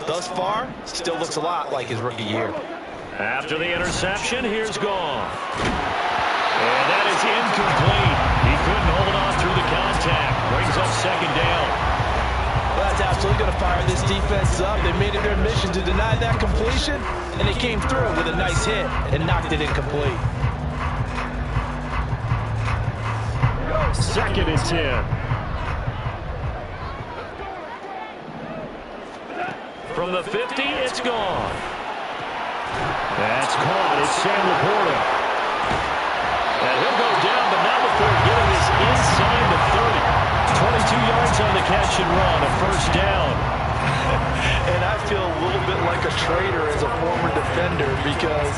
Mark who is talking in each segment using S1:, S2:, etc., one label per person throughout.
S1: thus far, still looks a lot like his rookie year.
S2: After the interception, here's Goff. And that is incomplete. He couldn't hold on through the contact. Brings up second down.
S1: Well, that's absolutely going to fire this defense up. They made it their mission to deny that completion, and they came through with a nice hit and knocked it incomplete.
S2: Second and 10. From the 50, it's gone. That's caught. It's Sam Laporta. And he'll go down, but not before getting this inside the 30. 22 yards on the catch and run, a first down.
S1: And I feel a little bit like a traitor as a former defender because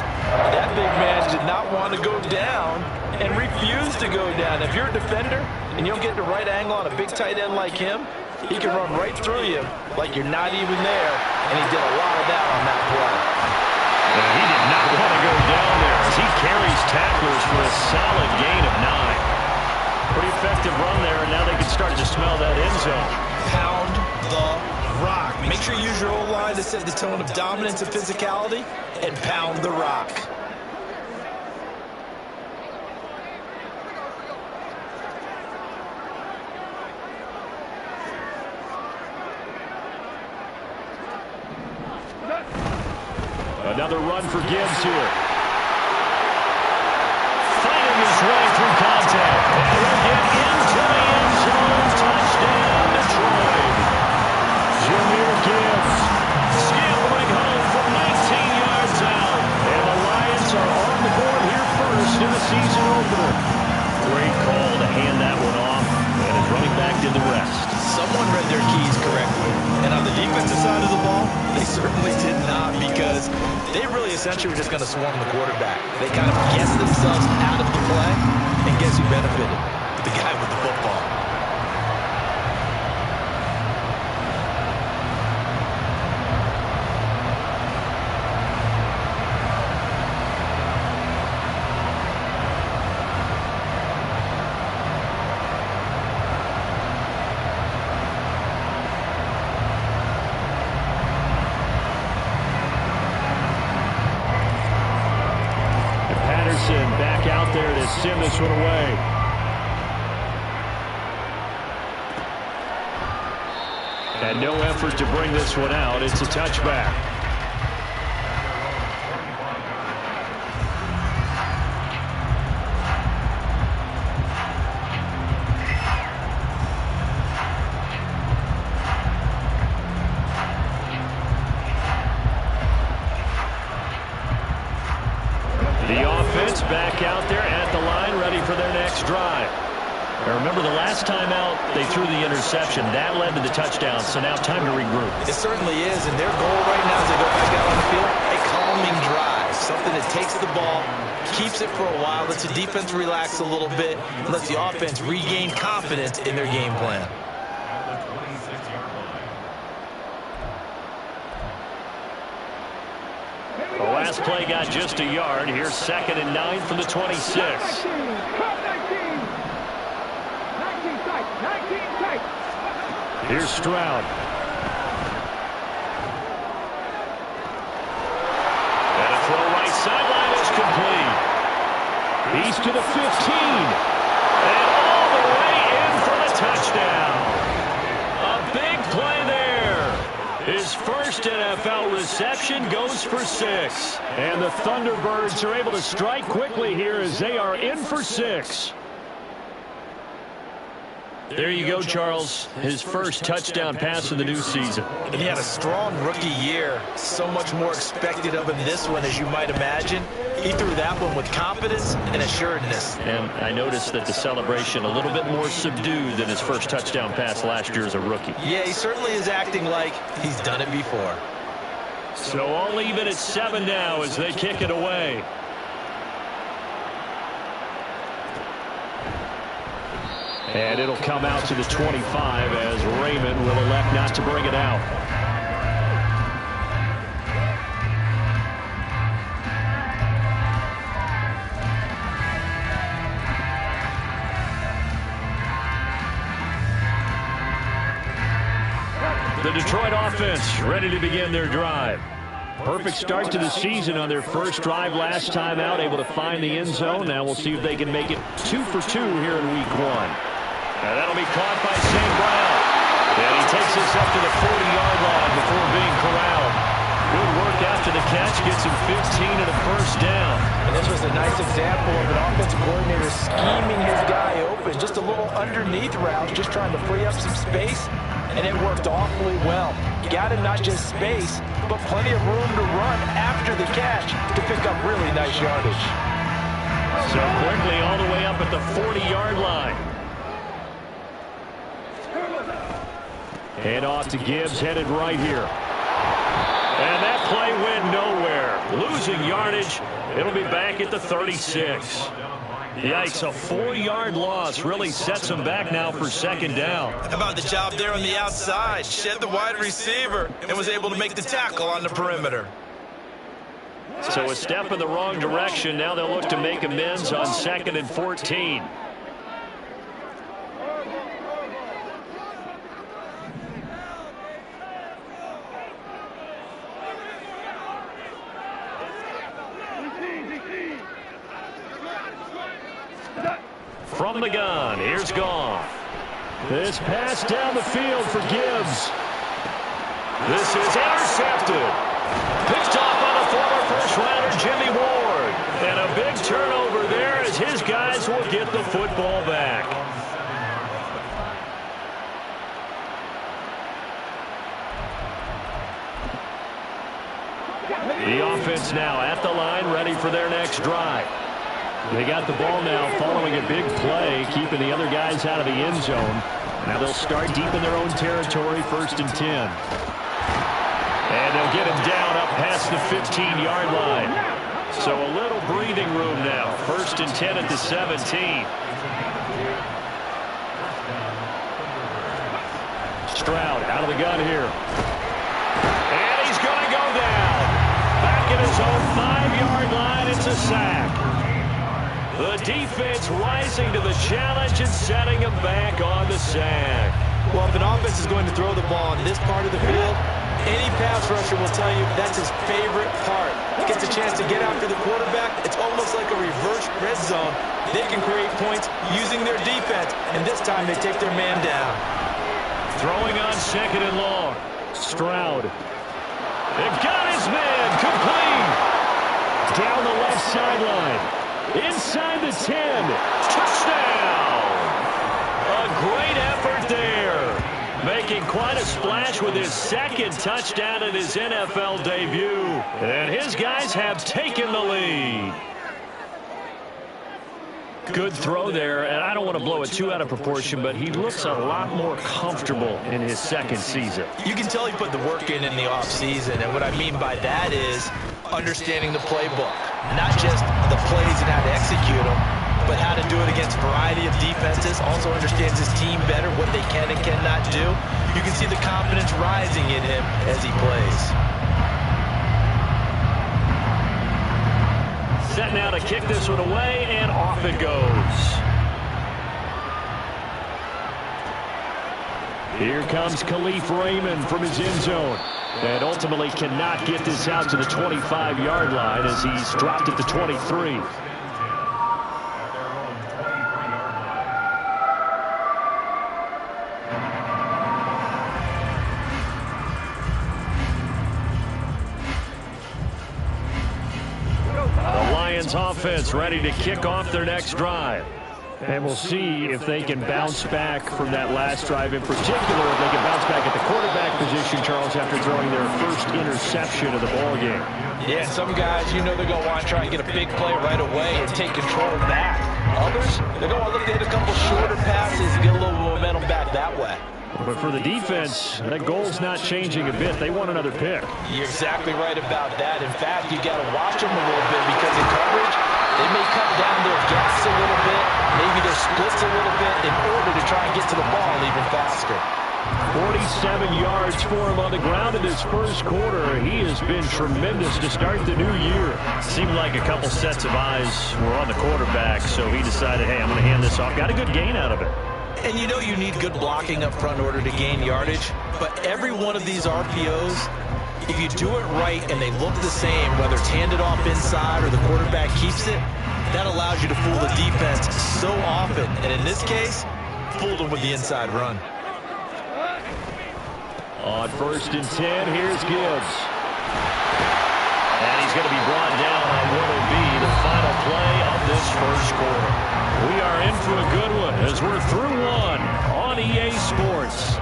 S1: that big man did not want to go down and refused to go down. If you're a defender and you don't get the right angle on a big tight end like him, he can run right through you like you're not even there, and he did a lot of that on that play.
S2: Yeah, he did not want to go down there as he carries tacklers for a solid gain of 9. Pretty effective run there, and now they can start to smell that end zone.
S1: Pound the rock. Make sure you use your O-line to set the tone of dominance and physicality, and pound the rock.
S2: Another run for Gibbs here. Fighting his way through contact. And he'll get into the end zone. Touchdown, Detroit. Jahmyr Gibbs scampering home from 19 yards out. And the Lions are on the board here first in the season opener. Great call to hand that one off. And his running back did the rest.
S1: Someone read their keys correctly. And on the defensive side of the ball, they certainly did not, because they really essentially were just going to swarm the quarterback. They kind of guessed themselves out of the play, and guess who benefited? The guy with the football.
S2: Back out there to send this one away. And no effort to bring this one out. It's a touchback. Back out there at the line, ready for their next drive. Now remember, the last time out, they threw the interception. That led to the touchdown, so now time to regroup.
S1: It certainly is, and their goal right now as they go back out on the field, a calming drive. Something that takes the ball, keeps it for a while, lets the defense relax a little bit, and lets the offense regain confidence in their game plan.
S2: The last play got just a yard. Here's 2nd and 9 from the 26. Here's Stroud. And a throw right sideline is complete. He's to the 15. And all the way in for the touchdown. A big play there. His first NFL reception goes for 6. And the Thunderbirds are able to strike quickly here as they are in for 6. There you go, Charles. His first touchdown pass of the new season.
S1: And he had a strong rookie year. So much more expected of him this one, as you might imagine. He threw that one with confidence and assuredness. And
S2: I noticed that the celebration a little bit more subdued than his first touchdown pass last year as a rookie.
S1: Yeah, he certainly is acting like he's done it before.
S2: So all even at 7 now as they kick it away. And it'll come out to the 25 as Raymond will elect not to bring it out. The Detroit offense ready to begin their drive. Perfect start to the season on their first drive last time out, able to find the end zone. Now we'll see if they can make it 2 for 2 here in week 1. And that'll be caught by St. Brown. And he takes this up to the 40-yard line before being corralled. Good work after the catch, gets him 15 and a first down.
S1: And this was a nice example of an offensive coordinator scheming his guy open. Just a little underneath route, just trying to free up some space, and it worked awfully well. Got him not just space, but plenty of room to run after the catch to pick up really nice yardage.
S2: So quickly all the way up at the 40-yard line. Hand off to Gibbs, headed right here. And that play went nowhere. Losing yardage. It'll be back at the 36. Yikes, a 4-yard loss really sets him back now for second down.
S1: How about the job there on the outside? Shed the wide receiver and was able to make the tackle on the perimeter.
S2: So a step in the wrong direction. Now they'll look to make amends on 2nd and 14. From the gun, here's Goff. This pass down the field for Gibbs. This is intercepted. Picked off by the former first-rounder Jimmy Ward. And a big turnover there as his guys will get the football back. The offense now at the line, ready for their next drive. They got the ball now following a big play, keeping the other guys out of the end zone. Now they'll start deep in their own territory, 1st and 10. And they'll get him down up past the 15-yard line. So a little breathing room now. 1st and 10 at the 17. Stroud out of the gun here. And he's going to go down. Back at his own 5-yard line, it's a sack. The defense rising to the challenge and setting him back on the sack.
S1: Well, if an offense is going to throw the ball in this part of the field, any pass rusher will tell you that's his favorite part. Gets a chance to get after the quarterback. It's almost like a reverse red zone. They can create points using their defense, and this time they take their man down.
S2: Throwing on 2nd and long. Stroud. They've got his man complete. Down the left sideline. Inside the 10. Touchdown! A great effort there. Making quite a splash with his 2nd touchdown in his NFL debut. And his guys have taken the lead. Good throw there, and I don't want to blow it too out of proportion, but he looks a lot more comfortable in his 2nd season.
S1: You can tell he put the work in the offseason, and what I mean by that is understanding the playbook. Not just the plays and how to execute them, but how to do it against a variety of defenses. Also understands his team better, what they can and cannot do. You can see the confidence rising in him as he plays.
S2: Set now to kick this one away, and off it goes. Here comes Khalif Raymond from his end zone. And ultimately cannot get this out to the 25-yard line as he's dropped at the 23. The Lions offense ready to kick off their next drive. And we'll see if they can bounce back from that last drive, in particular if they can bounce back at the quarterback position, Charles, after throwing their first interception of the ball game.
S1: Yeah, some guys, you know, they're going to want to try and get a big play right away and take control back. Others, they're going to want to look to hit a couple shorter passes and get a little momentum back that way.
S2: But for the defense, that goal's not changing a bit. They want another pick.
S1: You're exactly right about that. In fact, you got to watch them a little bit because in coverage, they may cut down their gaps a little bit, maybe their splits a little bit in order to try and get to the ball even faster.
S2: 47 yards for him on the ground in his first quarter. He has been tremendous to start the new year. Seemed like a couple sets of eyes were on the quarterback, so he decided, hey, I'm going to hand this off. Got a good gain out of it.
S1: And you know you need good blocking up front in order to gain yardage, but every one of these RPOs, if you do it right and they look the same, whether it's handed off inside or the quarterback keeps it, that allows you to fool the defense so often. And in this case, fooled them with the inside run.
S2: On 1st and 10, here's Gibbs. And he's going to be brought down on what will be the final play of this first quarter. We are in for a good one as we're through one on EA Sports.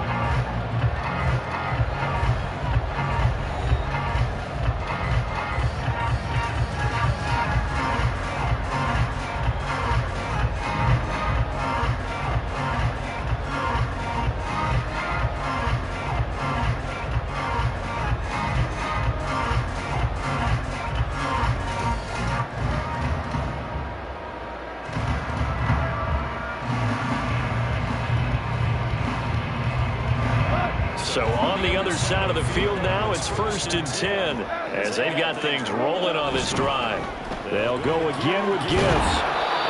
S2: So on the other side of the field now, it's 1st and 10 as they've got things rolling on this drive. They'll go again with Gibbs.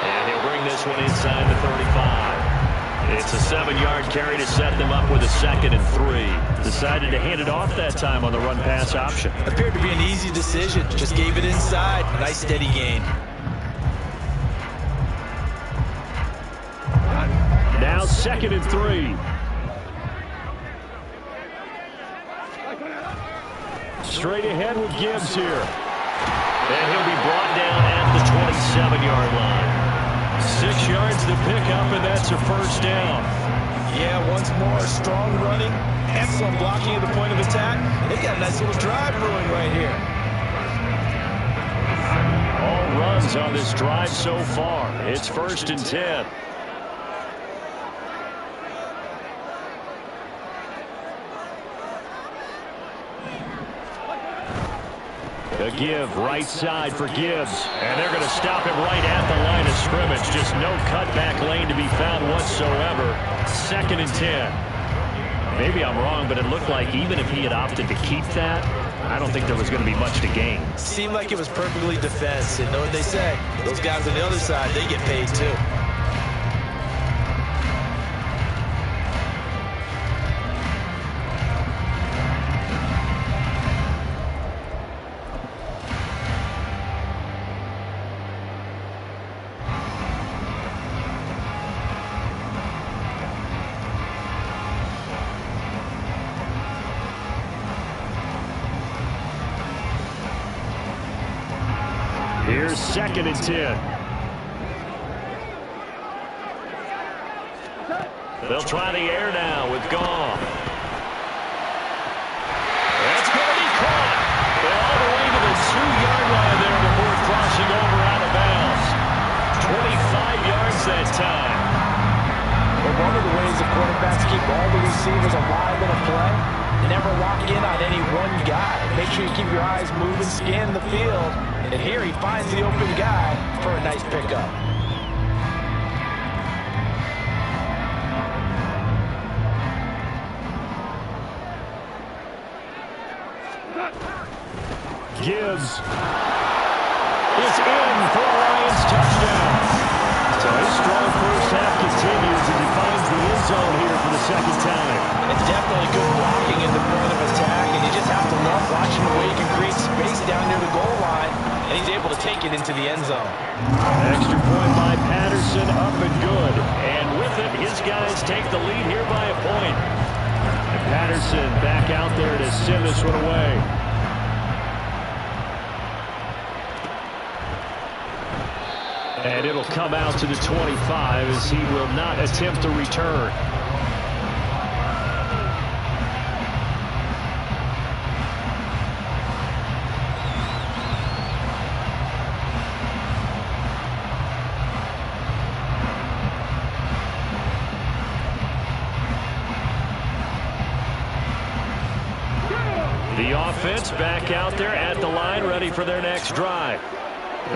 S2: And he'll bring this one inside the 35. It's a 7-yard carry to set them up with a 2nd and 3. Decided to hand it off that time on the run-pass option.
S1: Appeared to be an easy decision. Just gave it inside. Nice steady gain.
S2: Now 2nd and 3. Straight ahead with Gibbs here. And he'll be brought down at the 27-yard line. 6 yards to pick up, and that's a 1st down.
S1: Yeah, once more, strong running, excellent blocking at the point of attack. They got a nice little drive brewing right here.
S2: All runs on this drive so far. It's 1st and 10. A give right side for Gibbs. And they're going to stop him right at the line of scrimmage. Just no cutback lane to be found whatsoever. 2nd and 10. Maybe I'm wrong, but it looked like even if he had opted to keep that, I don't think there was going to be much to gain.
S1: Seemed like it was perfectly defense. And know what they say? Those guys on the other side, they get paid too.
S2: Here's 2nd and 10. They'll try the air now with Goff. That's going to be caught. They're all the way to the 2-yard line there before crossing over out of bounds. 25 yards that time.
S1: But one of the ways the quarterbacks keep all the receivers alive in a play, never lock in on any one guy. Make sure you keep your eyes moving, scan the field. And here he finds the open guy for a nice pickup.
S2: Gibbs is in for a Lions touchdown. So his strong first half continues as he finds the end zone here for the 2nd time.
S1: It's definitely good blocking in the point of attack, and you just have to love watching the way he can create space down near the goal line, and he's able to take it into the end zone.
S2: Extra point by Patterson, up and good. And with it, his guys take the lead here by a point. And Patterson back out there to send this one away. And it'll come out to the 25 as he will not attempt to return. The offense back out there at the line, ready for their next drive.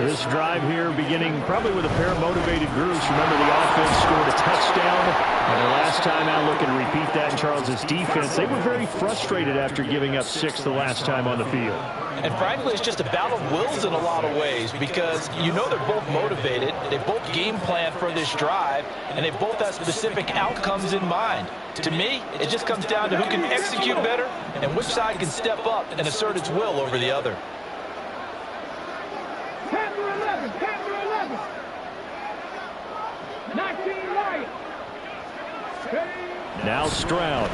S2: This drive here beginning probably with a pair of motivated groups. Remember, the offense scored a touchdown. And their last time out, looking to repeat that in Charles' defense. They were very frustrated after giving up 6 the last time on the field.
S1: And frankly, it's just a battle of wills in a lot of ways because you know they're both motivated. They both game plan for this drive, and they both have specific outcomes in mind. To me, it just comes down to who can execute better and which side can step up and assert its will over the other.
S2: Now Stroud.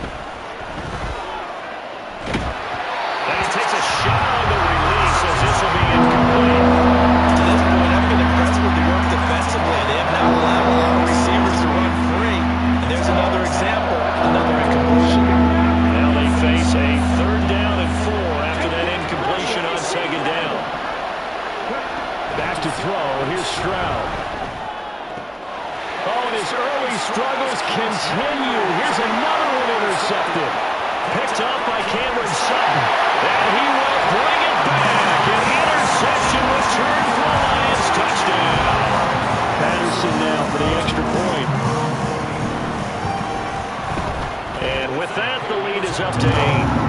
S2: And he takes a shot on the release as this will be incomplete.
S1: To this point, I've been impressed with the work defensively. They have not allowed a lot of receivers to run free. And there's another example, another incompletion.
S2: Now they face a 3rd down and 4 after that incompletion on 2nd down. Back to throw. Here's Stroud. Oh, and his early struggles continue. Here's another one intercepted. Picked up by Cameron Sutton. And he will bring it back. An interception returned for a Lions touchdown. Patterson now for the extra point. And with that, the lead is up to 8.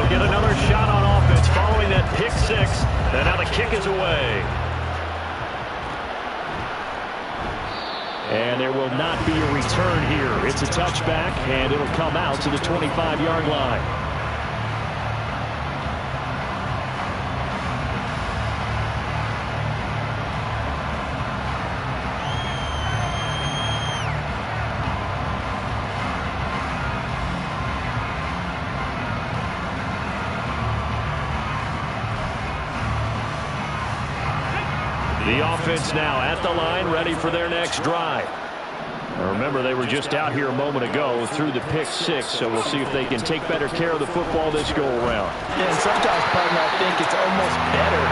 S2: Get another shot on offense following that pick 6. And now the kick is away. And there will not be a return here. It's a touchback, and it'll come out to the 25-yard line. The offense now at the line, ready for their next drive. Now remember, they were just out here a moment ago through the pick 6, so we'll see if they can take better care of the football this go-around.
S1: Yeah, and sometimes, partner, I think it's almost better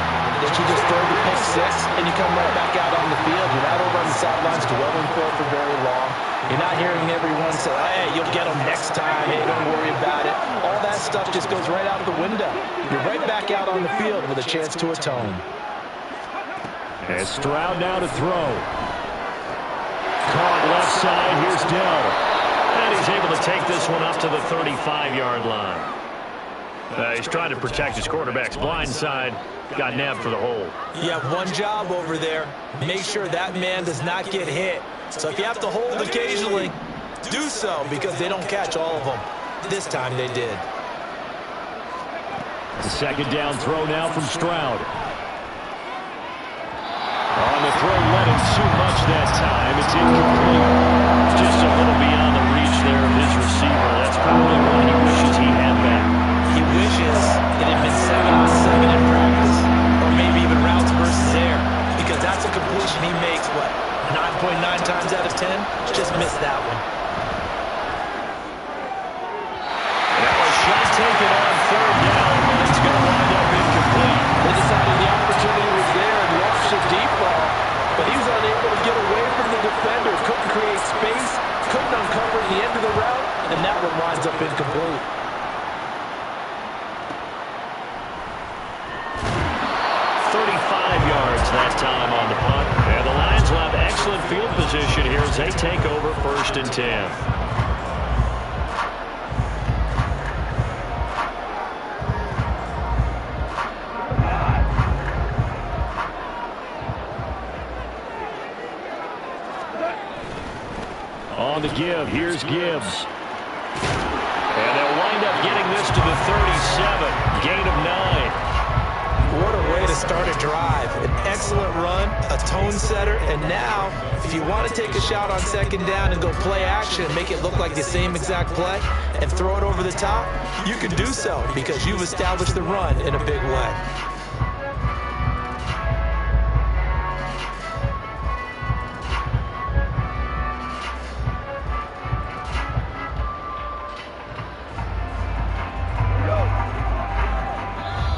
S1: that you just throw the pick 6 and you come right back out on the field. You're not over on the sidelines dwelling for very long. You're not hearing everyone say, hey, you'll get them next time. Hey, don't worry about it. All that stuff just goes right out the window. You're right back out on the field with a chance to atone.
S2: And Stroud now to throw. Caught left side. Here's Dell. And he's able to take this one up to the 35-yard line. He's trying to protect his quarterback's blind side. Got nabbed for the hold.
S1: You have one job over there. Make sure that man does not get hit. So if you have to hold occasionally, do so because they don't catch all of them. This time they did.
S2: The 2nd down throw now from Stroud. On the throw, let him too much that time. It's incomplete. Just a little beyond the reach there of his receiver. That's probably one he wishes he had back.
S1: He wishes it had been 7-on-7 in practice, or maybe even routes versus air, because that's a completion he makes, what, 9.9 times out of 10? Just missed that one.
S2: That was shot taken on 3rd down, but it's going to wind up incomplete.
S1: They decided the opportunity was there and launched a deep ball, but he was unable to get away from the defender, couldn't create space, couldn't uncover the end of the route, and that one winds up incomplete.
S2: 35 yards that time on the punt. And the Lions will have excellent field position here as they take over 1st and 10. On the give, here's Gibbs. And they'll wind up getting this to the 37. Gain of 9.
S1: What a way to start a drive. An excellent run, a tone setter, and now, if you want to take a shot on 2nd down and go play action, make it look like the same exact play, and throw it over the top, you can do so because you've established the run in a big way.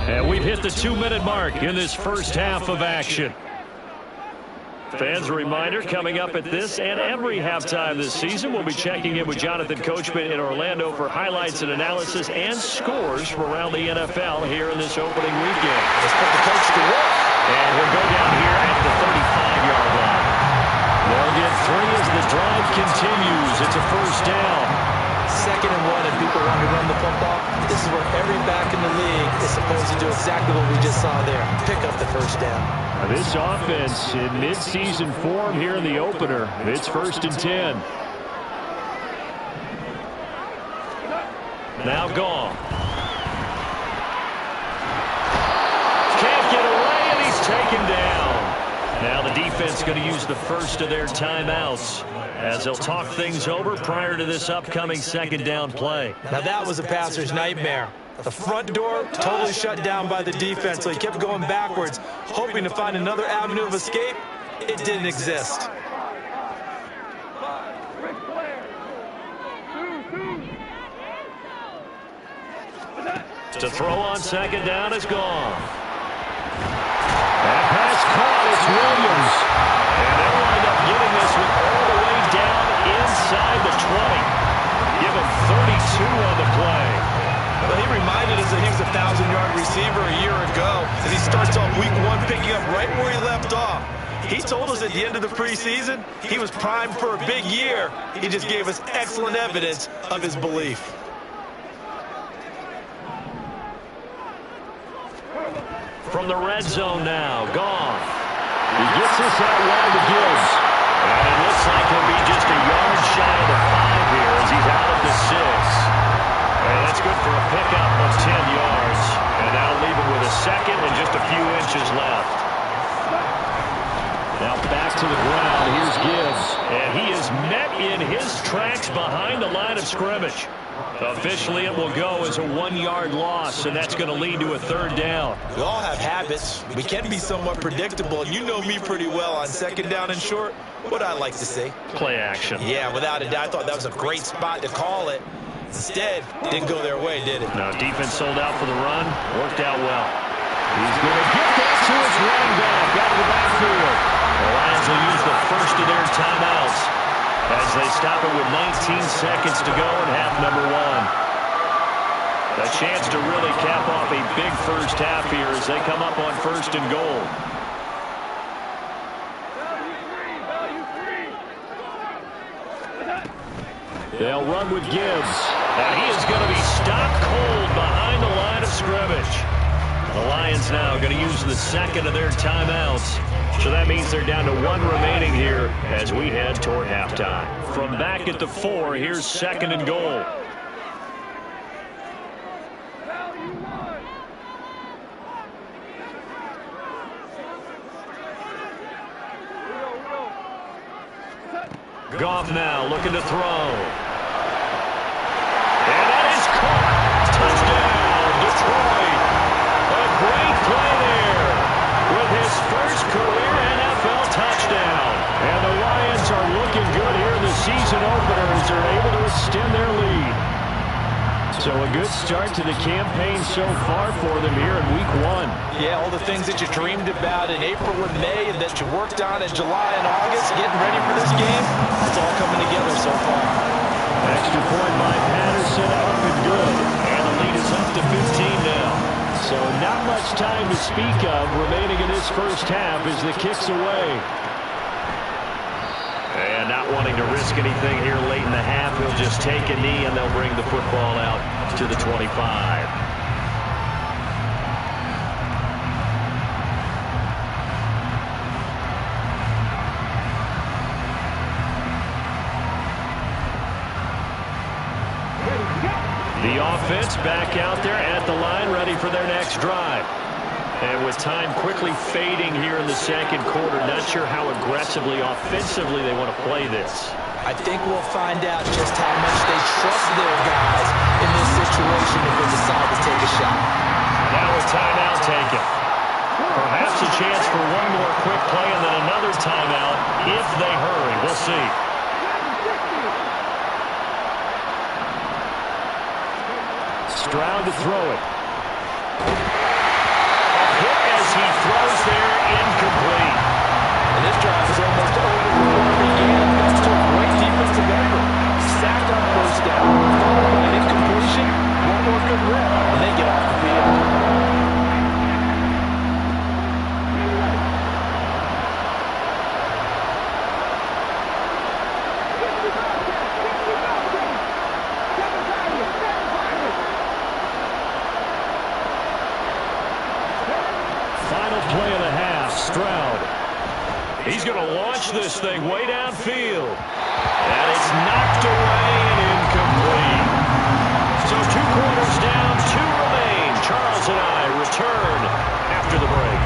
S1: And we've hit the 2-minute mark in this first half of action.
S2: Fans, a reminder, coming up at this and every halftime this season, we'll be checking in with Jonathan Coachman in Orlando for highlights and analysis and scores from around the NFL here in this opening weekend.
S1: Let's put the coach to work.
S2: And he'll go down here at the 35-yard line. They'll get 3 as the drive continues. It's a first down.
S1: 2nd and 1, and people want to run the football. This is where every back in the league is supposed to do exactly what we just saw there. Pick up the first down.
S2: This offense in mid-season form here in the opener. It's 1st and 10. Now gone. Can't get away, and he's taken down. Now the defense going to use the first of their timeouts as they'll talk things over prior to this upcoming 2nd down play.
S1: Now that was a passer's nightmare. The front door totally shut down by the defense, so he kept going backwards, hoping to find another avenue of escape. It didn't exist.
S2: To throw on 2nd down is gone. That pass caught. It's Williams. And they'll wind up getting this one all the way down inside the 20. Give him 32 on the play.
S1: Well, he reminded us that he was a 1,000-yard receiver a year ago as he starts off week 1 picking up right where he left off. He told us at the end of the preseason he was primed for a big year. He just gave us excellent evidence of his belief.
S2: From the red zone now, gone. He gets this out wide to Gibbs. And it looks like he'll be just a yard shy of the 5 here as he's out of the 6. And that's good for a pickup of 10 yards. And that'll leave him with a 2nd and just a few inches left. Now back to the ground. Here's Gibbs. And he is met in his tracks behind the line of scrimmage. Officially, it will go as a 1-yard loss, and that's going to lead to a 3rd down.
S1: We all have habits. We can be somewhat predictable, and you know me pretty well on 2nd down and short. What I like to see?
S2: Play action.
S1: Yeah, without a doubt. I thought that was a great spot to call it. Instead, didn't go their way, did it?
S2: No, defense sold out for the run. Worked out well. He's going to get that to his running back out of the backfield. The Lions will use the first of their timeouts as they stop it with 19 seconds to go in half number 1. A chance to really cap off a big first half here as they come up on 1st and goal. They'll run with Gibbs. And he is going to be stopped cold behind the line of scrimmage. The Lions now going to use the 2nd of their timeouts. So that means they're down to 1 remaining here as we head toward halftime. From back at the 4, here's 2nd and goal. Goff now looking to throw. And that is caught. Touchdown, Detroit. A great play there with his first career NFL touchdown. And the Lions are looking good here in the season opener as they're able to extend their lead. So a good start to the campaign so far for them here in week 1.
S1: Yeah, all the things that you dreamed about in April and May and that you worked on in July and August, getting ready for this game, it's all coming together so far.
S2: Extra point by Patterson, up and good. And the lead is up to 15 now. So not much time to speak of remaining in this first half as the kick's away. And not wanting to risk anything here late in the half, he'll just take a knee and they'll bring the football out to the 25. The offense back out there at the line, ready for their next drive. And with time quickly fading here in the 2nd quarter, not sure how aggressively, offensively they want to play this.
S1: I think we'll find out just how much they trust their guys in this situation if they decide to take a shot.
S2: Now a timeout taken. Perhaps a chance for one more quick play and then another timeout if they hurry. We'll see. Stroud to throw it. A hit as he throws there, incomplete.
S1: And this drive is over
S2: He's going to launch this thing way downfield. And it's knocked away and incomplete. So 2 quarters down, 2 remain. Charles and I return after the break.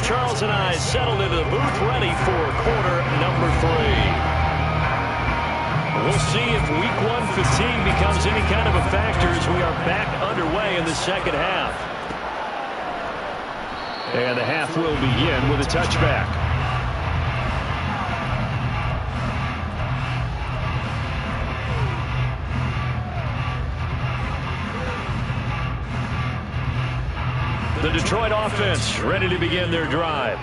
S2: Charles and I settled into the booth ready for quarter number 3. We'll see if week 1 fatigue becomes any kind of a factor as we are back underway in the second half. And the half will begin with a touchback. The Detroit offense ready to begin their drive.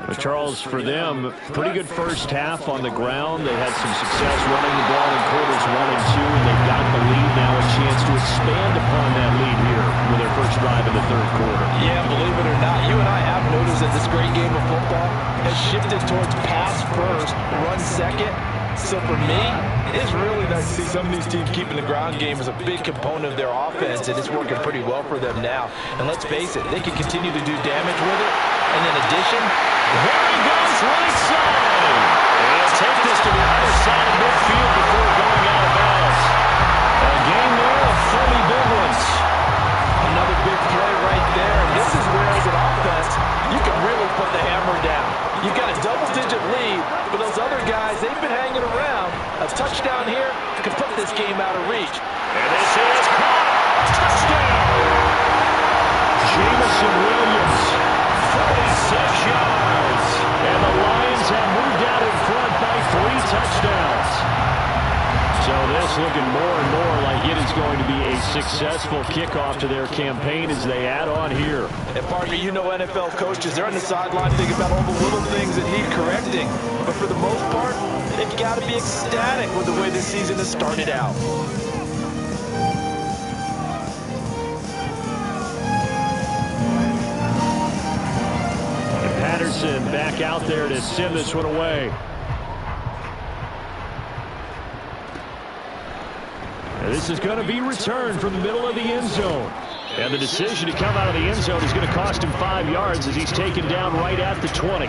S2: But Charles, for them, pretty good first half on the ground. They had some success running the ball in quarters 1 and 2, and they've got the lead now, a chance to expand upon that lead here with their first drive in the third quarter.
S1: Yeah, believe it or not, you and I have noticed that this great game of football has shifted towards pass first, run second. So for me, it's really nice to see some of these teams keeping the ground game as a big component of their offense, and it's working pretty well for them now. And let's face it, they can continue to do damage with it. And in addition,
S2: here he goes right side. And he'll take this to the other side of midfield before going out of bounds. A game there of 30 big ones.
S1: Another big play right there. And this is where, as an offense, you can really put the hammer down. You've got a double-digit lead, but those other guys, they've been hanging around. A touchdown here could put this game out of reach.
S2: And this is caught. Touchdown! Jameson Williams, 46 yards. And the Lions have moved out in front by 3 touchdowns. So this looking more and more like it is going to be a successful kickoff to their campaign as they add on here.
S1: And partner, you know NFL coaches, they're on the sideline thinking about all the little things that need correcting. But for the most part, they've got to be ecstatic with the way this season has started out.
S2: And Patterson back out there to send this one away. This is going to be returned from the middle of the end zone. And the decision to come out of the end zone is going to cost him 5 yards as he's taken down right at the 20.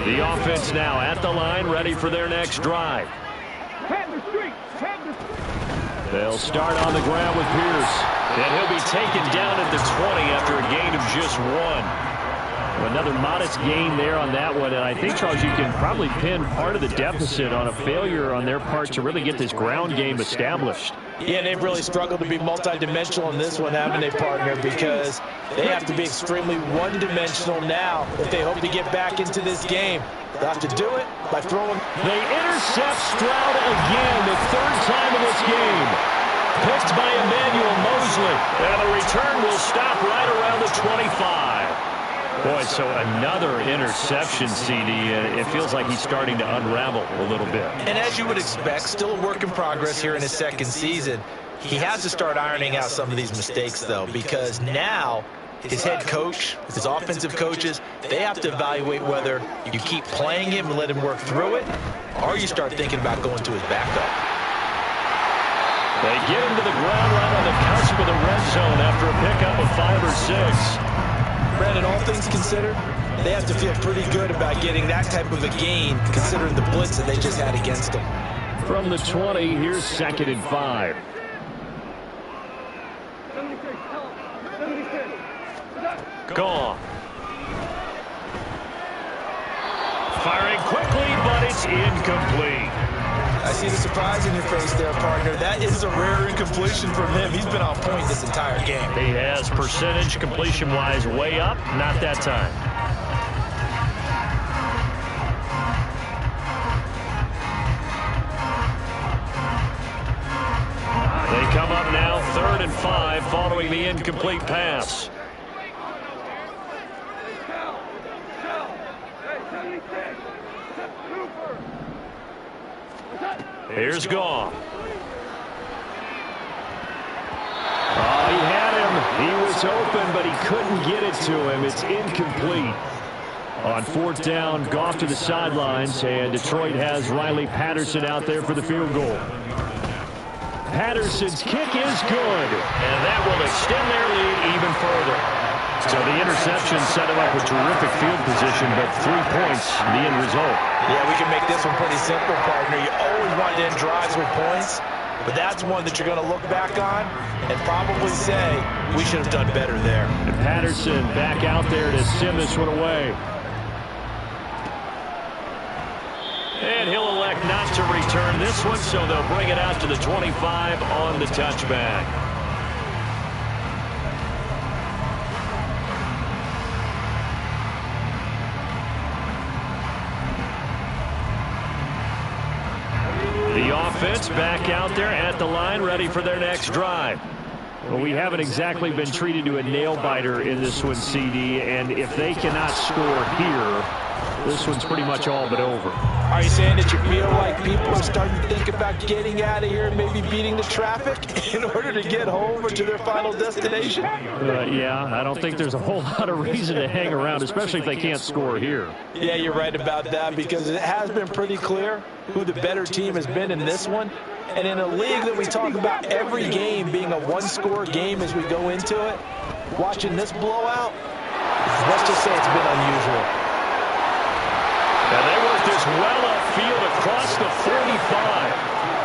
S2: The offense now at the line, ready for their next drive. They'll start on the ground with Pierce. And he'll be taken down at the 20 after a gain of just 1. Another modest gain there on that one. And I think, Charles, you can probably pin part of the deficit on a failure on their part to really get this ground game established.
S1: Yeah, they've really struggled to be multidimensional in this one, haven't they, partner? Because they have to be extremely one-dimensional now if they hope to get back into this game. They'll have to do it by throwing.
S2: They intercept Stroud again, the 3rd time in this game. Picked by Emmanuel Mosley. And the return will stop right around the 25. Boy, so another interception, CD. It feels like he's starting to unravel a little bit.
S1: And as you would expect, still a work in progress here in his 2nd season. He has to start ironing out some of these mistakes, though, because now his head coach, his offensive coaches, they have to evaluate whether you keep playing him and let him work through it, or you start thinking about going to his backup.
S2: They get him to the ground right on the cusp of the red zone after a pickup of 5 or 6.
S1: Brandon, all things considered, they have to feel pretty good about getting that type of a gain, considering the blitz that they just had against them.
S2: From the 20, here's 2nd and 5. Gone. Firing quickly, but it's incomplete.
S1: see the surprise in your face there, partner. That is a rare incompletion from him. He's been on point this entire game.
S2: He has percentage completion-wise way up. Not that time. They come up now 3rd and 5 following the incomplete pass. Here's Goff. Oh, he had him. He was open, but he couldn't get it to him. It's incomplete. On 4th down, Goff to the sidelines, and Detroit has Riley Patterson out there for the field goal. Patterson's kick is good, and that will extend their lead even further. So the interception set him up with terrific field position, but 3 points, the end result.
S1: Yeah, we can make this one pretty simple, partner. You always want to end drives with points, but that's one that you're going to look back on and probably say, we should have done better there.
S2: And Patterson back out there to send this one away. And he'll elect not to return this one, so they'll bring it out to the 25 on the touchback. The offense back out there at the line, ready for their next drive. Well, we haven't exactly been treated to a nail-biter in this one, CD, and if they cannot score here, this one's pretty much all but over.
S1: Are you saying that you feel like people are starting to think about getting out of here and maybe beating the traffic in order to get home or to their final destination?
S2: Yeah, I don't think there's a whole lot of reason to hang around, especially if they can't score here.
S1: Yeah, you're right about that, because it has been pretty clear who the better team has been in this one. And in a league that we talk about every game being a one-score game as we go into it, watching this blowout, let's just say it's been unusual.
S2: And they work this well upfield across the 45.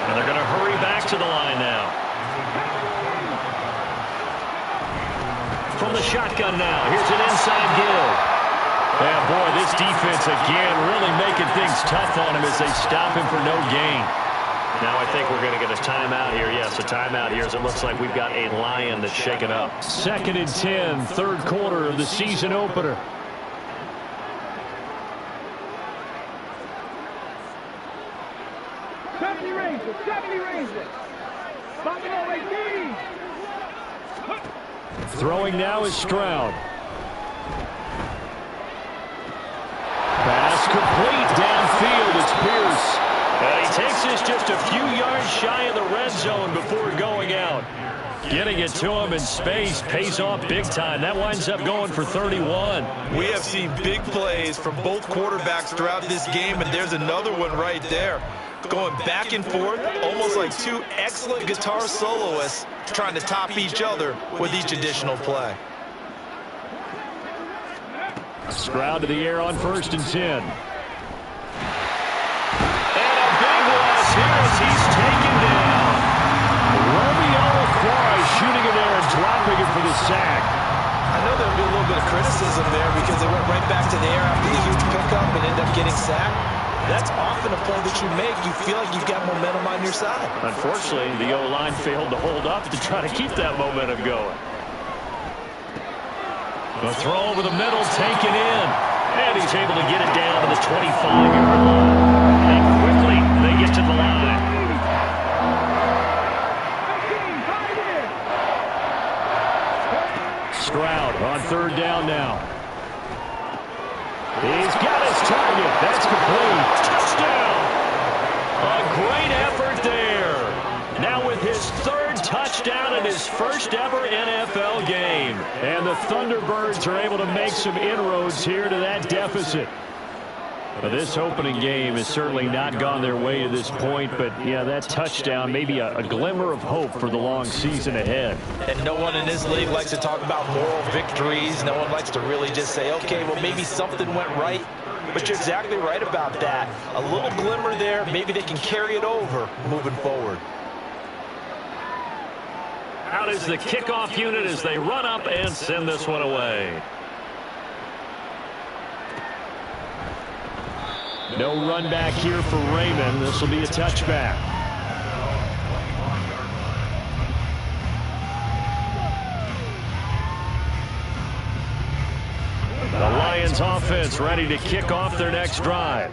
S2: And they're going to hurry back to the line now. From the shotgun now, here's an inside give. Yeah, boy, this defense again really making things tough on him as they stop him for no gain. Now I think we're going to get a timeout here. Yes, a timeout here as it looks like we've got a Lion that's shaken up. 2nd and 10, 3rd quarter of the season opener. Throwing now is Stroud. Pass complete downfield. It's Pierce. And he takes this just a few yards shy of the red zone before going out. Getting it to him in space pays off big time. That winds up going for 31.
S1: We have seen big plays from both quarterbacks throughout this game, and there's another one right there. Going back and forth, almost like two excellent guitar soloists trying to top each other with each additional play.
S2: Stroud to the air on 1st and 10. As he's taken down. Romeo Okwara shooting in there and dropping it for the sack.
S1: I know there'll be a little bit of criticism there because they went right back to the air after the huge pickup and ended up getting sacked. That's often a play that you make. You feel like you've got momentum on your side.
S2: Unfortunately, the O-line failed to hold up to try to keep that momentum going. The throw over the middle, taken in. And he's able to get it down to the 25-yard line. And quickly, they get to the line. Stroud on 3rd down now. He's got his target. That's complete. Touchdown. A great effort there. Now with his 3rd touchdown in his first ever NFL game. And the Thunderbirds are able to make some inroads here to that deficit. But this opening game has certainly not gone their way to this point, but yeah, that touchdown, maybe a glimmer of hope for the long season ahead.
S1: And no one in this league likes to talk about moral victories. No one likes to really just say, okay, well, maybe something went right. But you're exactly right about that. A little glimmer there, maybe they can carry it over moving forward.
S2: Out is the kickoff unit as they run up and send this one away. No run back here for Raymond. This will be a touchback. The Lions offense ready to kick off their next drive.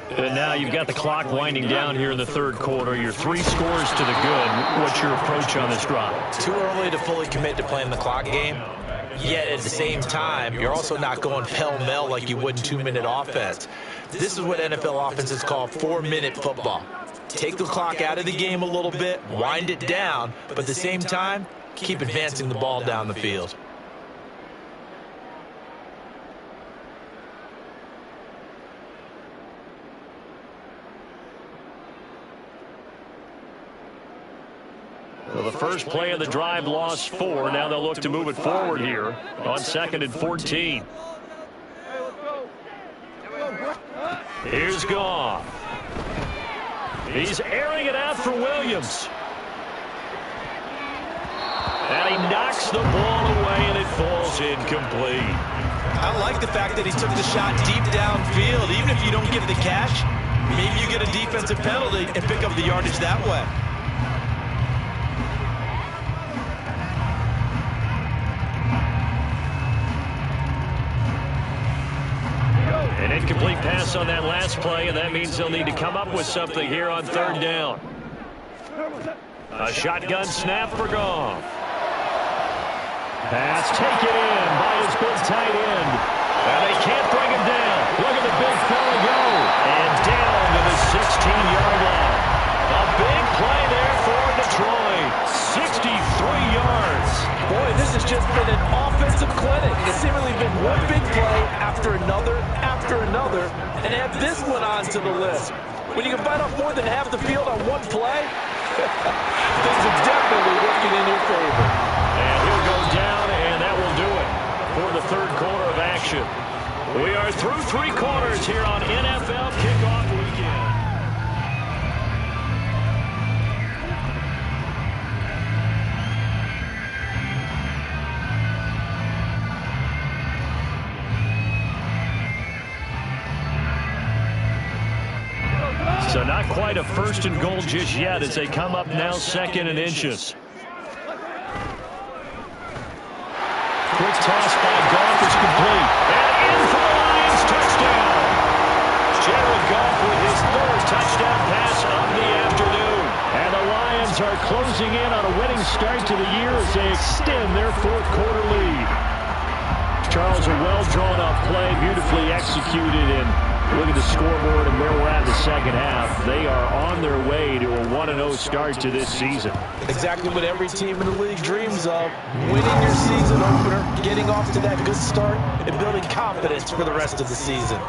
S2: And now you've got the clock winding down here in the third quarter. You're 3 scores to the good. What's your approach on this drive?
S1: Too early to fully commit to playing the clock game. Yet at the same time, you're also not going pell-mell like you would in 2-minute offense. This is what NFL offenses call 4-minute football. Take the clock out of the game a little bit, wind it down, but at the same time, keep advancing the ball down the field.
S2: Well, the first play of the drive lost 4. Now they'll look to move it forward here on 2nd and 14. Here's Goff. He's airing it out for Williams. And he knocks the ball away, and it falls incomplete.
S1: I like the fact that he took the shot deep downfield. Even if you don't get the catch, maybe you get a defensive penalty and pick up the yardage that way.
S2: An incomplete pass on that last play, and that means they'll need to come up with something here on 3rd down. A shotgun snap for Goff. Pass taken in by his big tight end. And they can't bring him down. Look at the big fella go. And down to the 16-yard line. A big play there for Detroit. 63 yards.
S1: Boy, this has just been an offensive clinic. It's seemingly been one big play after another, and add this one onto the list. When you can bite off more than half the field on one play, things are definitely working in your favor.
S2: And he'll go down, and that will do it for the 3rd quarter of action. We are through 3 quarters here on NFL Kickoff Weekend. So not quite a 1st and goal just yet as they come up now 2nd and inches. Quick toss by Goff is complete. And in for the Lions touchdown. Jared Goff with his 3rd touchdown pass of the afternoon. And the Lions are closing in on a winning start to the year as they extend their 4th quarter lead. Charles, a well-drawn-up play, beautifully executed, and look at the scoreboard and where we're at in the 2nd half. They are on their way to a 1-0 start to this season.
S1: Exactly what every team in the league dreams of. Winning your season opener, getting off to that good start, and building confidence for the rest of the season.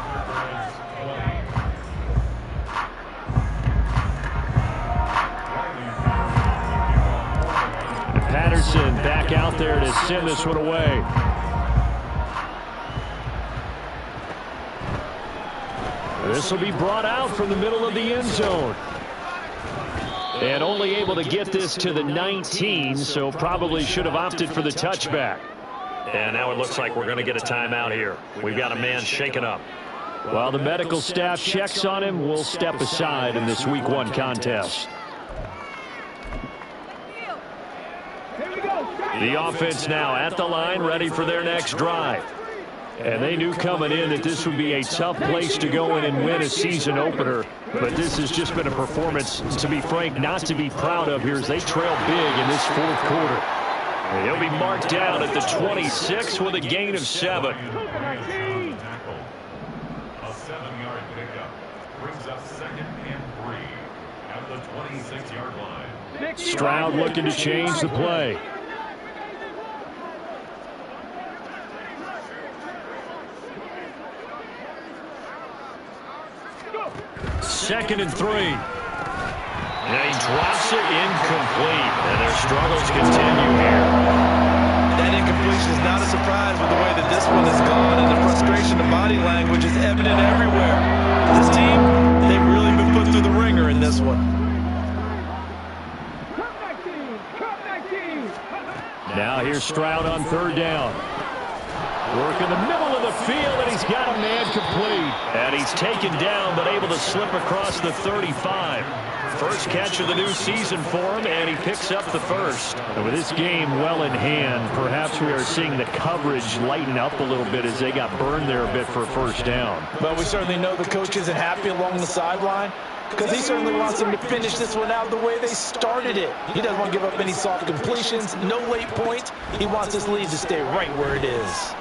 S2: And Patterson back out there to send this one away. This will be brought out from the middle of the end zone. And only able to get this to the 19, so probably should have opted for the touchback. And now it looks like we're going to get a timeout here. We've got a man shaken up. While the medical staff checks on him, we'll step aside in this Week 1 contest. The offense now at the line, ready for their next drive. And they knew coming in that this would be a tough place to go in and win a season opener. But this has just been a performance, to be frank, not to be proud of here as they trail big in this 4th quarter. And he'll be marked down at the 26 with a gain of 7.
S3: A 7-yard pickup brings up 2nd and 3 at the 26-yard line.
S2: Stroud looking to change the play. Second and 3. And he drops it incomplete. And their struggles continue here.
S1: That incompletion is not a surprise with the way that this one has gone, and the frustration, the body language is evident everywhere. This team, they've really been put through the ringer in this one.
S2: Now here's Stroud on 3rd down. Working the middle of the field, and he's got a man complete. And he's taken down, but able to slip across the 35. First catch of the new season for him, and he picks up the first. And with this game well in hand, perhaps we are seeing the coverage lighten up a little bit as they got burned there a bit for a first down.
S1: But we certainly know the coach isn't happy along the sideline, because he certainly wants them to finish this one out the way they started it. He doesn't want to give up any soft completions, no late points. He wants this lead to stay right where it is.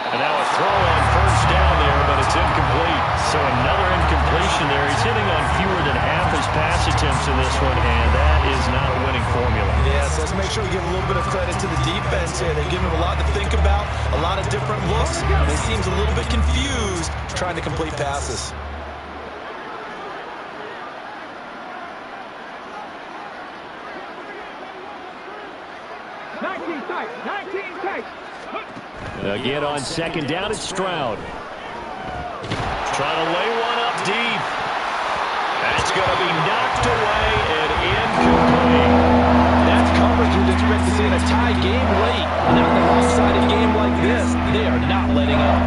S2: And now a throw on first down there, but it's incomplete. So another incompletion there. He's hitting on fewer than half his pass attempts in this one, and that is not a winning formula.
S1: Yes, let's make sure we give a little bit of credit to the defense here. They've given him a lot to think about, a lot of different looks, and he seems a little bit confused trying to complete passes.
S2: Again on second down, it's Stroud. Trying to lay one up deep. That's going to be knocked away and incomplete.
S1: That's coverage you'd expect to see in a tie game late. Not in a lopsided game like this. They are not letting up.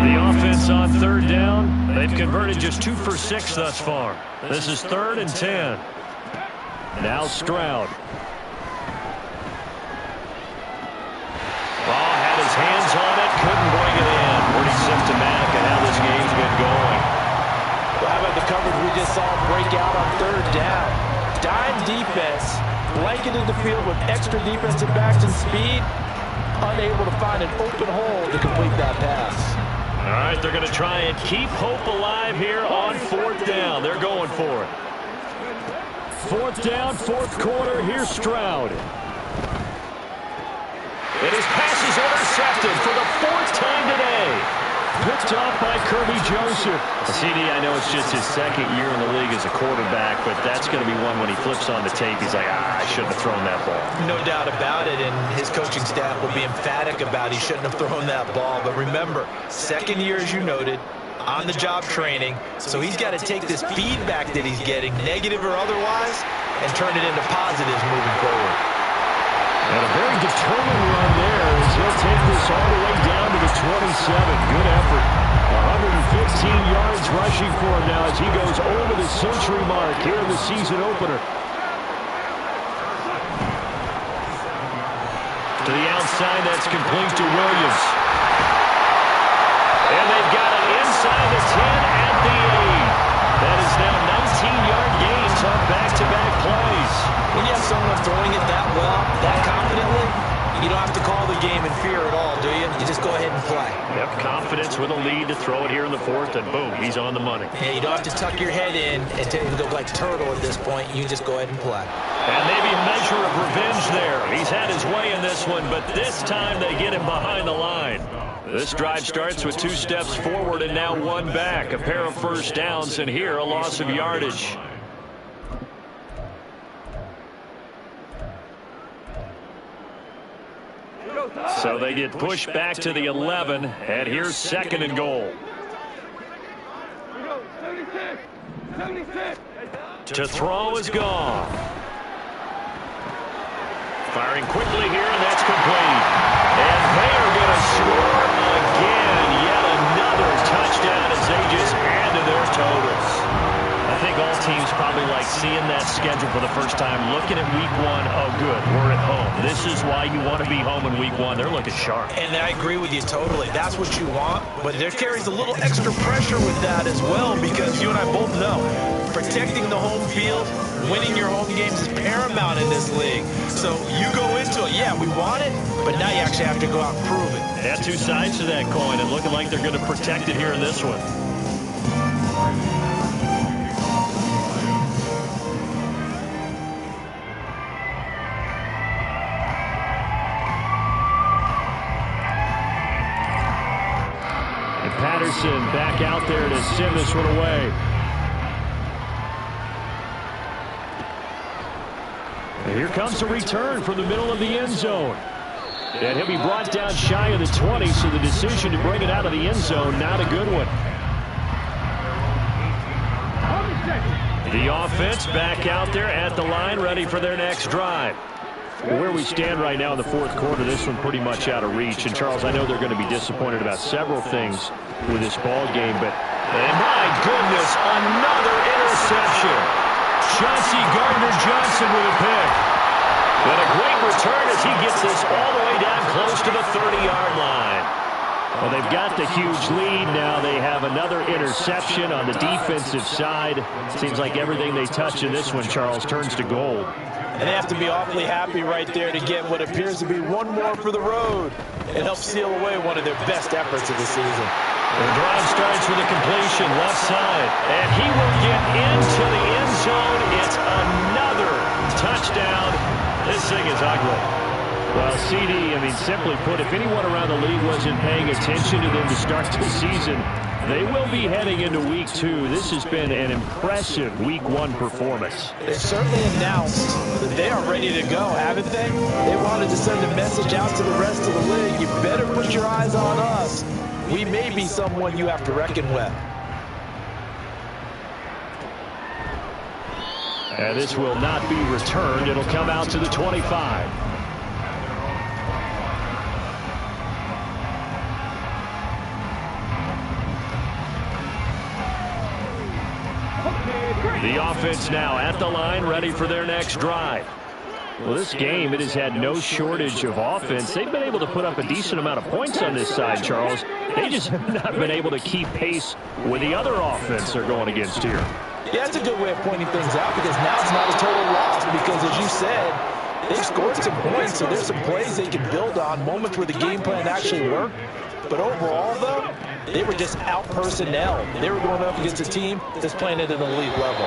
S2: The offense on third down. They've converted just 2 for 6 thus far. This is 3rd and 10. Now Stroud. Hands on it, couldn't bring it in. Pretty symptomatic of how this game's been going.
S1: Well, how about the coverage we just saw break out on third down? Dime defense, blanketed the field with extra defensive backs and speed, unable to find an open hole to complete that pass.
S2: All right, they're going to try and keep hope alive here on 4th down. They're going for it. 4th down, 4th quarter. Here's Stroud. And his pass is intercepted for the 4th time today. Picked off by Kirby Joseph. CD, I know it's just his 2nd year in the league as a quarterback, but that's going to be one when he flips on the tape. He's like, I shouldn't have thrown that ball.
S1: No doubt about it, and his coaching staff will be emphatic about he shouldn't have thrown that ball. But remember, 2nd year, as you noted, on-the-job training, so he's got to take this feedback that he's getting, negative or otherwise, and turn it into positives moving forward.
S2: And a very determined run there as he'll take this all the way down to the 27. Good effort. 115 yards rushing for him now as he goes over the century mark here in the season opener. To the outside, that's complete to Williams. And they've got it inside the 10 at the 8. That is now 19-yard gains on back-to-back plays.
S1: When you have someone throwing it that well, that confidently, you don't have to call the game in fear at all, do you? You just go ahead and play.
S2: Yep, confidence with a lead to throw it here in the 4th, and boom, he's on the money.
S1: Yeah, you don't have to tuck your head in and take it like turtle at this point. You just go ahead and play.
S2: And maybe a measure of revenge there. He's had his way in this one, but this time they get him behind the line. This drive starts with 2 steps forward and now 1 back. A pair of first downs, and here a loss of yardage. So they get pushed back to the 11, and here's 2nd and goal. To throw is gone. Firing quickly here, and that's complete. And they are going to score again. Yet another touchdown as they just add to their totals. I think all teams probably like seeing that schedule for the first time, looking at week 1. Oh, good, we're at home. This is why you want to be home in week 1. They're looking sharp.
S1: And I agree with you totally. That's what you want, but there carries a little extra pressure with that as well, because you and I both know protecting the home field, winning your home games is paramount in this league. So you go into it, yeah, we want it, but now you actually have to go out and prove it.
S2: Yeah, 2 sides to that coin, and looking like they're going to protect it here in this one. Patterson back out there to send this one away. And here comes a return from the middle of the end zone. And he'll be brought down shy of the 20, so the decision to bring it out of the end zone, not a good one. The offense back out there at the line, ready for their next drive. Where we stand right now in the fourth quarter, this one pretty much out of reach. And, Charles, I know they're going to be disappointed about several things with this ball game, but my goodness, another interception. Chauncey Gardner-Johnson with a pick. And a great return as he gets this all the way down close to the 30-yard line. Well, they've got the huge lead now. They have another interception on the defensive side. Seems like everything they touch in this one, Charles, turns to gold.
S1: And they have to be awfully happy right there to get what appears to be one more for the road. It helps seal away one of their best efforts of the season.
S2: The drive starts with a completion left side. And he will get into the end zone. It's another touchdown. This thing is ugly. Well, CD, I mean, simply put, if anyone around the league wasn't paying attention to them to start the season, they will be heading into week 2. This has been an impressive week 1 performance.
S1: They certainly announced that they are ready to go, haven't they? They wanted to send a message out to the rest of the league. You better put your eyes on us. We may be someone you have to reckon with.
S2: And this will not be returned. It'll come out to the 25. The offense now at the line, ready for their next drive. Well, this game, it has had no shortage of offense. They've been able to put up a decent amount of points on this side, Charles. They just have not been able to keep pace with the other offense they're going against here.
S1: Yeah, that's a good way of pointing things out because now it's not a total loss because, as you said, they've scored some points, so there's some plays they can build on, moments where the game plan actually worked. But overall, though, they were just out-personnel. They were going up against a team that's playing at an elite level.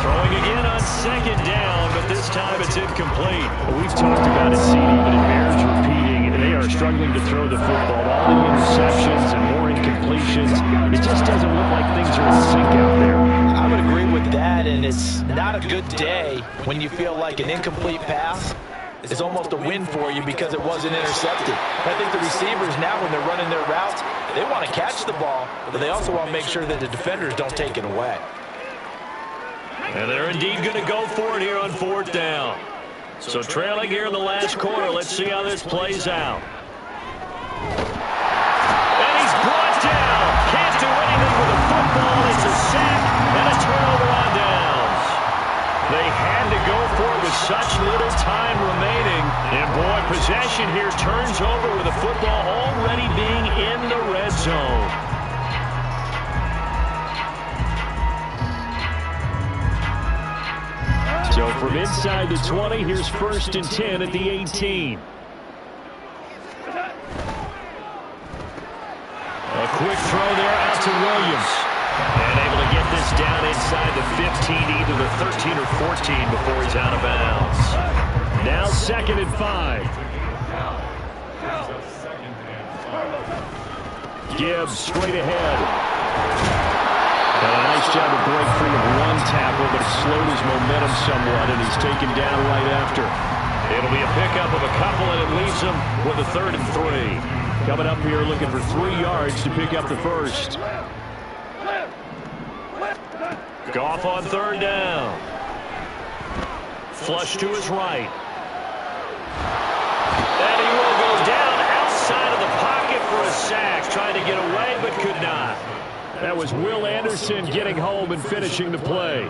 S2: Throwing again on second down, but this time it's incomplete. We've talked about it, CD, but it bears repeating. They are struggling to throw the football. All the interceptions and more incompletions. It just doesn't look like things are in sync out there.
S1: I would agree with that, and it's not a good day when you feel like an incomplete pass is almost a win for you because it wasn't intercepted. I think the receivers now, when they're running their routes, they want to catch the ball, but they also want to make sure that the defenders don't take it away.
S2: And they're indeed going to go for it here on fourth down. So trailing here in the last quarter, let's see how this plays out. And he's brought down. Can't do anything with the football. It's a sack and a turnover on downs. They had to go for it with such little time remaining. And boy, possession here turns over with the football already being in the red zone. So from inside the 20, here's 1st and 10 at the 18. A quick throw there out to Williams. And able to get this down inside the 15, either the 13 or 14 before he's out of bounds. Now 2nd and 5. Gibbs straight ahead. And a nice job to break free of one tackle, but it slowed his momentum somewhat, and he's taken down right after. It'll be a pickup of a couple, and it leaves him with a 3rd and 3. Coming up here looking for 3 yards to pick up the first. Goff on 3rd down. Flush to his right. And he will go down outside of the pocket for a sack, trying to get away but could not. That was Will Anderson getting home and finishing the play.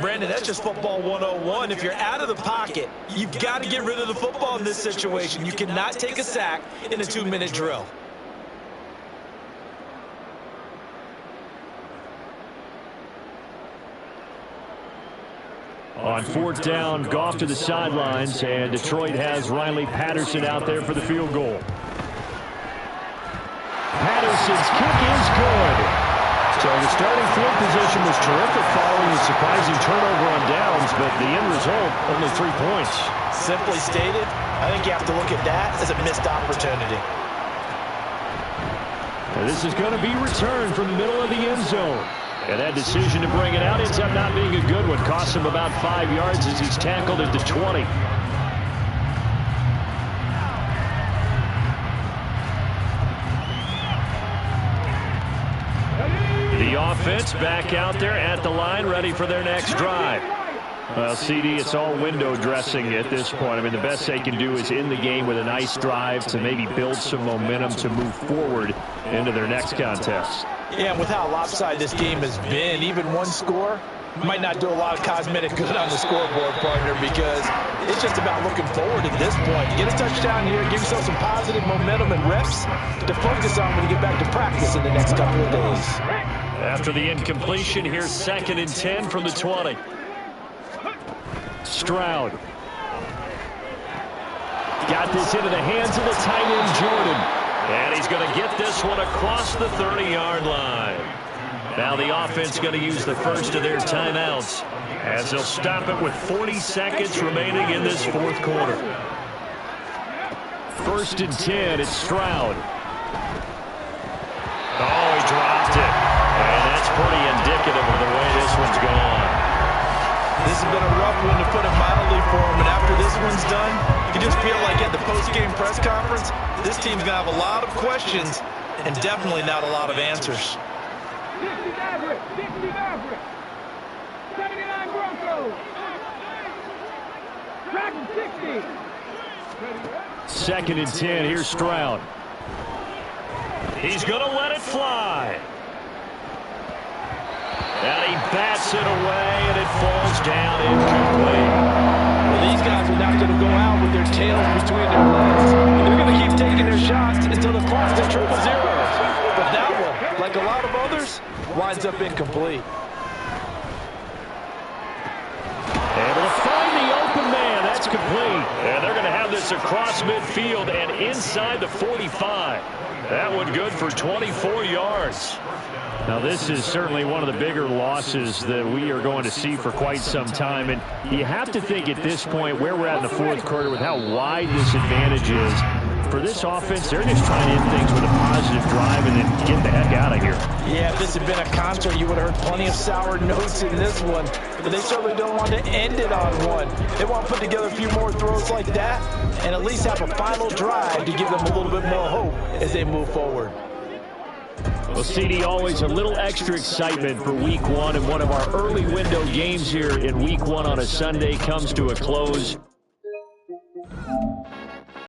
S1: Brandon, that's just football 101. If you're out of the pocket, you've got to get rid of the football in this situation. You cannot take a sack in a 2-minute drill.
S2: On 4th down, Goff to the sidelines, and Detroit has Riley Patterson out there for the field goal. Patterson's kick is good. So the starting field position was terrific following a surprising turnover on downs, but the end result, only 3 points.
S1: Simply stated, I think you have to look at that as a missed opportunity.
S2: And this is going to be returned from the middle of the end zone. And that decision to bring it out ends up not being a good one. Costs him about 5 yards as he's tackled at the 20. The offense back out there at the line, ready for their next drive. Well, CD, it's all window dressing at this point. I mean, the best they can do is in the game with a nice drive to maybe build some momentum to move forward into their next contest.
S1: Yeah, and with how lopsided this game has been, even one score might not do a lot of cosmetic good on the scoreboard, partner, because it's just about looking forward at this point. Get a touchdown here, give yourself some positive momentum and reps to focus on when you get back to practice in the next couple of days.
S2: After the incompletion, here's 2nd and 10 from the 20. Stroud. Got this into the hands of the tight end, Jordan. And he's going to get this one across the 30-yard line. Now the offense going to use the first of their timeouts as they'll stop it with 40 seconds remaining in this fourth quarter. 1st and 10, it's Stroud. Oh, he dropped it. And that's pretty indicative of the way this one's gone.
S1: This has been a rough one, to put it mildly, for him. And after this one's done, you just feel like at the post-game press conference, this team's going to have a lot of questions and definitely not a lot of answers.
S4: 60 Maverick, 79 Broncos. Dragon 60.
S2: 2nd and 10, here's Stroud. He's going to let it fly. And he bats it away, and it falls down incomplete.
S1: Well, these guys are not going to go out with their tails between their legs. They're going to keep taking their shots until the clock's at 000. But that one, like a lot of others, winds up incomplete.
S2: Able to find the open man. That's complete. And they're going to have this across midfield and inside the 45. That one good for 24 yards. Now, this is certainly one of the bigger losses that we are going to see for quite some time. And you have to think at this point where we're at in the fourth quarter with how wide this advantage is. For this offense, they're just trying to end things with a positive drive and then get the heck out of here.
S1: Yeah, if this had been a concert, you would have heard plenty of sour notes in this one. But they certainly don't want to end it on one. They want to put together a few more throws like that and at least have a final drive to give them a little bit more hope as they move forward.
S2: Well, CD, always a little extra excitement for Week 1, and one of our early window games here in Week 1 on a Sunday comes to a close.